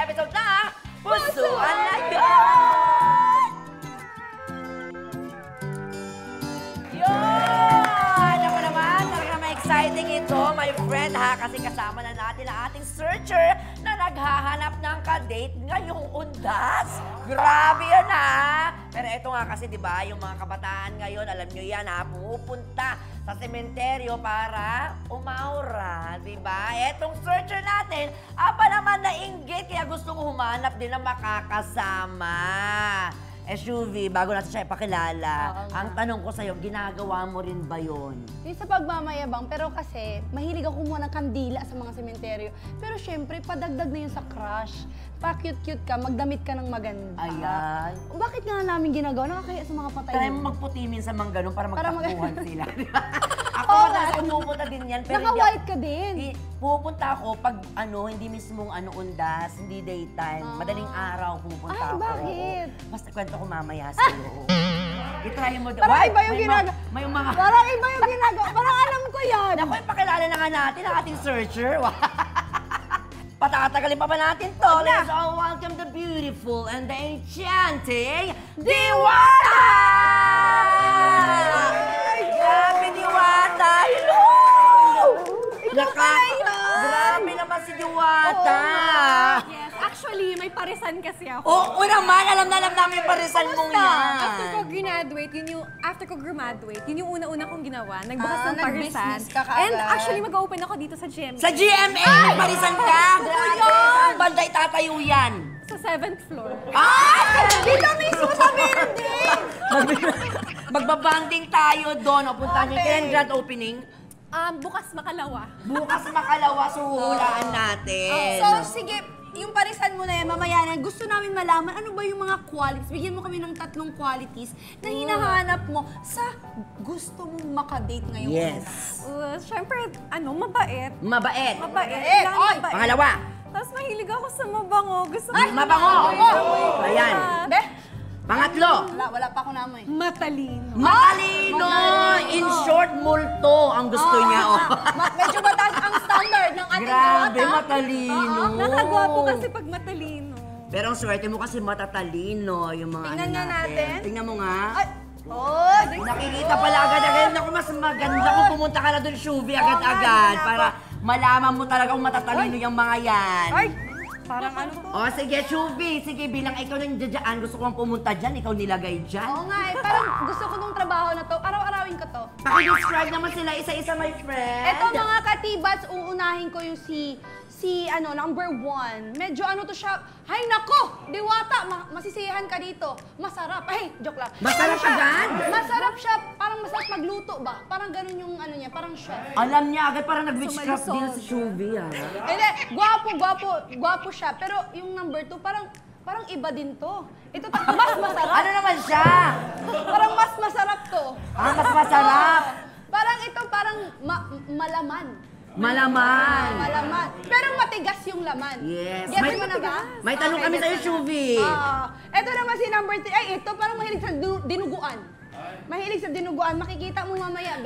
episode na Pusuan na Yun! Yun! Ako naman, talaga naman exciting ito, my friend ha, kasi kasama na natin ang ating searcher na naghahanap ng ka-date ngayong undas. Grabe yan ha! Pero ito nga kasi diba, yung mga kabataan ngayon, alam nyo yan ha, pumupunta sa sementeryo para umaura, diba? Etong searcher natin, apa naman nainggit, kaya gustong humanap din ng makakasama. SUV, bago natin siya ipakilala, ang tanong ko sa'yo, ginagawa mo rin ba yun? Hindi sa pagmamayabang, pero kasi mahilig ako kumuha ng kandila sa mga sementeryo. Pero syempre, padagdag na yun sa crush. Pa-cute-cute ka, magdamit ka ng maganda. Ayan. Bakit nga namin ginagawa? Nakakaya sa mga patay. Try mo magputi minsan mang ganun para magtakbuhan sila. Ako Oo, madalas pumupunta din yan. Pero naka-white ka din. Pupunta ako pag hindi mismong undas, hindi daytime. Madaling araw pumupunta Ay, ako. bakit? Basta kwento ko mamaya sa'yo. I-try mo. Parang iba yung ginagawa. May mga... Parang iba yung ginagawa. Parang alam ko yan. Naku, ipakilala na nga natin ang ating searcher. Patatagalin pa ba natin to? Let's all welcome the beautiful and the enchanting Diwata! Grabe, Diwata! Hello! Grabe naman si Diwata! Yes, actually, may parisan kasi ako. Oo naman, alam na alam namin yung parisan mong yan. After ko graduate, yun yung una-una kong ginawa. Nagbukas ng parisan. nag-business ka kaagad. And actually, mag-open ako dito sa GMA. Sa GMA, may parisan ka! Grabe! Saan banda itatayo yan? Sa 7th floor. Ah! Dito mismo sa building! Magbabanding tayo doon. O punta niyo. Kailan grand opening? Bukas makalawa. Bukas makalawa, suhulaan natin. So, sige, yung parisan mo na yan, mamaya na, gusto namin malaman ano ba yung mga qualities. Bigyan mo kami ng 3 qualities na hinahanap mo sa gusto mong makadate ngayon. Yes. Siyempre, mabait. Mabait. Mabait. Oy! Mabait. Pangalawa. Tapos mahilig ako sa mabango. Gusto ko Mabango. Ayan. Be? Pangatlo. Wala pa ako namoy. matalino. Matalino. In short, multo ang gusto niya. Oh. Medyo mataas ang standard ng ating Grabe, Diwata. matalino. Nakagwapo kasi pag matalino. Pero ang swerte mo kasi matatalino yung mga Tingnan nga natin. Tingnan mo nga. Ay! Oh! Nakikita pala agad-agad. Naku, mas maganda kung pumunta ka na doon, Shuvi, agad-agad. Para malaman mo talaga kung matatalino yung mga yan. Ay! Parang ano to? O, sige, Shuvi. Sige, bilang ikaw nang dyan, gusto kong pumunta dyan, ikaw nilagay dyan. Oo nga eh. Parang gusto ko tong trabaho na to. Araw-arawin ko to. Paki-describe naman sila isa-isa, my friend. Ito mga katibats, uunahin ko yung number 1. Medyo ano to siya, hay nako, Diwata, masisiyahan ka dito. Masarap. Ay, joke lang. Masarap siya? agad? Masarap siya, parang masarap magluto ba? Parang ganun yung ano niya, parang chef. Alam niya agad, parang nag-witchcraft din si Shuvi, ha? Hindi, gwapo siya. Pero yung number 2, parang iba din to. Ito mas masarap. Ano naman siya? Parang mas masarap to. Mas masarap. Parang ito, parang malaman. Malaman. Malaman. Pero matigas yung laman. Yes. Gets mo na ba? May tanong kami sa'yo, Shuvi. Ito naman si number 3. Ay, ito parang mahilig sa dinuguan. Mahilig sa dinuguan. Makikita mo mamaya,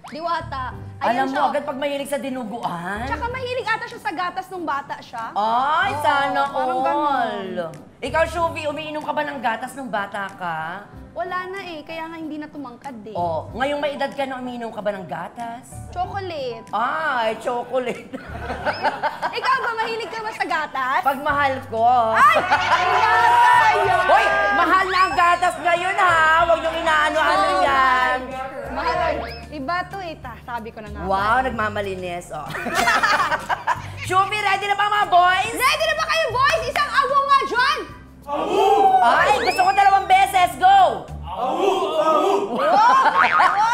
Diwata. Alam Ayan mo, siya. agad pag mahilig sa dinuguan. Tsaka mahilig ata siya sa gatas nung bata siya. Ay, sana parang all. Ikaw, Shuvi, umiinom ka ba ng gatas nung bata ka? Wala na eh, kaya nga hindi na tumangkad eh. Oh, ngayong may edad ka na, umiinom ka ba ng gatas? Chocolate. Ay, chocolate. Ikaw ba, mahilig ka ba sa gatas? Pag mahal ko. Ay! Ay! Hoy, mahal na ang gatas ngayon ha. Huwag niyong inaano-ano yan. Mahal. Iba to eh, sabi ko na nga. Wow, nagmamalinis. Oh. Shuvi, ready na ba mga boys? Ready na ba kayo, boys? Isang awo nga dyan! Ay, gusto ko 2 beses. Go!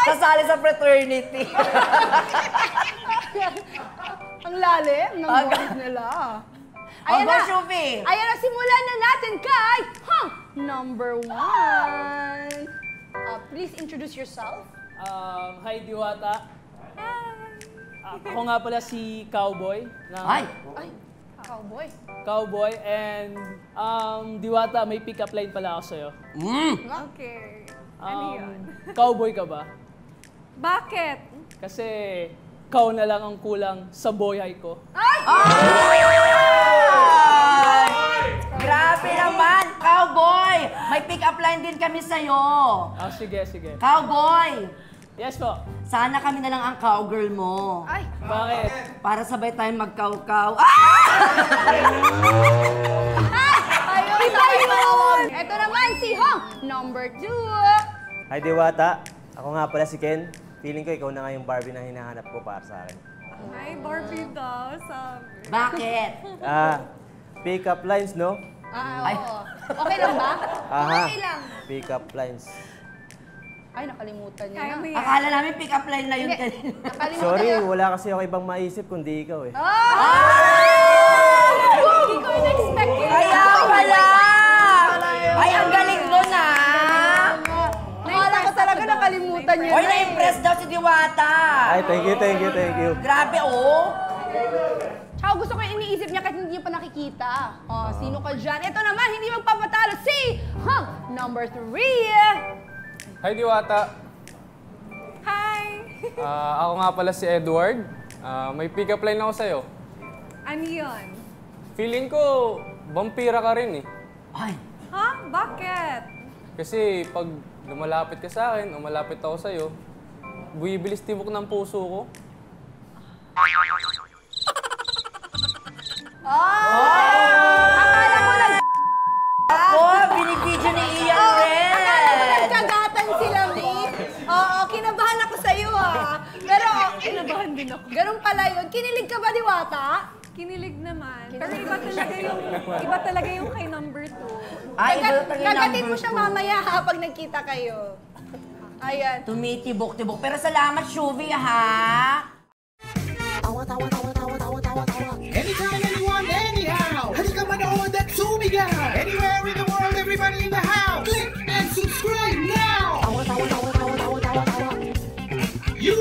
Sasali sa fraternity. Ang lalim ng voice nila. Ayan Go, na. Shuvi. Ayan na, simulan na natin kay number 1. Please introduce yourself. Hi, Diwata. Ako nga pala si Cowboy. Ay! Ay, cowboy. Cowboy, and Diwata, may pick-up line pala ako sa'yo. Okay. Ano yun? Cowboy ka ba? Bakit? Kasi ikaw na lang ang kulang sa buhay ko. Ay! Ah! May pick-up line din kami sa'yo. Ah, sige, sige. Cowboy! Yes po. Sana kami na lang ang cowgirl mo. Ay, Bakit? Para sabay tayong magkaw-kaw. Ah! iba yun! Ito naman si Hong, number 2. Hi, Diwata. Ako nga pala si Ken. Feeling ko ikaw na nga yung Barbie na hinahanap ko para sa akin. Ay, Barbie daw, sabi. Bakit? Pick-up lines, no? Ay. Oo. Okay lang ba? Aha. Okay lang. Pick-up lines. Ay, nakalimutan niya Kaya na. mo yan. Akala namin pick-up line na yun Hindi. kanina. Nakalimutan Sorry, niya. wala kasi ako ibang maisip kundi ikaw eh. Hindi ko in-expect yun. Kaya wala! Ay, ang galing nun ah! Akala ko talaga nakalimutan niya Oy, na eh. na-impress daw si Diwata. Ay, thank you, thank you, thank you. Grabe, oh. Tsaka gusto ko yung iniisip niya kasi hindi niya pa nakikita. Oh, sino ka dyan? Ito naman, hindi magpapatalo si Hong, number 3. Hi, Diwata. Hi! Ako nga pala si Edward. May pick-up line ako sa'yo. Ano yun? Feeling ko, vampira ka rin eh. Ay, Ha? Bakit? Kasi pag lumalapit ka sa akin o malapit ako sa'yo, buwibilis tibok ng puso ko. Akala mo lang ako, binibidyo ni Ian Red. nagkagatan sila, Mi. Oo, kinabahan ako sa'yo, ha. Pero, Kinabahan din ako. ganun pala yun. Kinilig ka ba, Diwata? Kinilig naman. Pero iba talaga yung kay number 2. Ay, iba talaga yung Kagatin mo number siya two. mamaya, ha, pag nagkita kayo. Ayan. Tumitibok-tibok. Pero salamat, Shuvi, ha? Anytime, anyone, anyhow. Halika manood at sumigaw. Anywhere in the world, everybody in the house. Click and subscribe now. You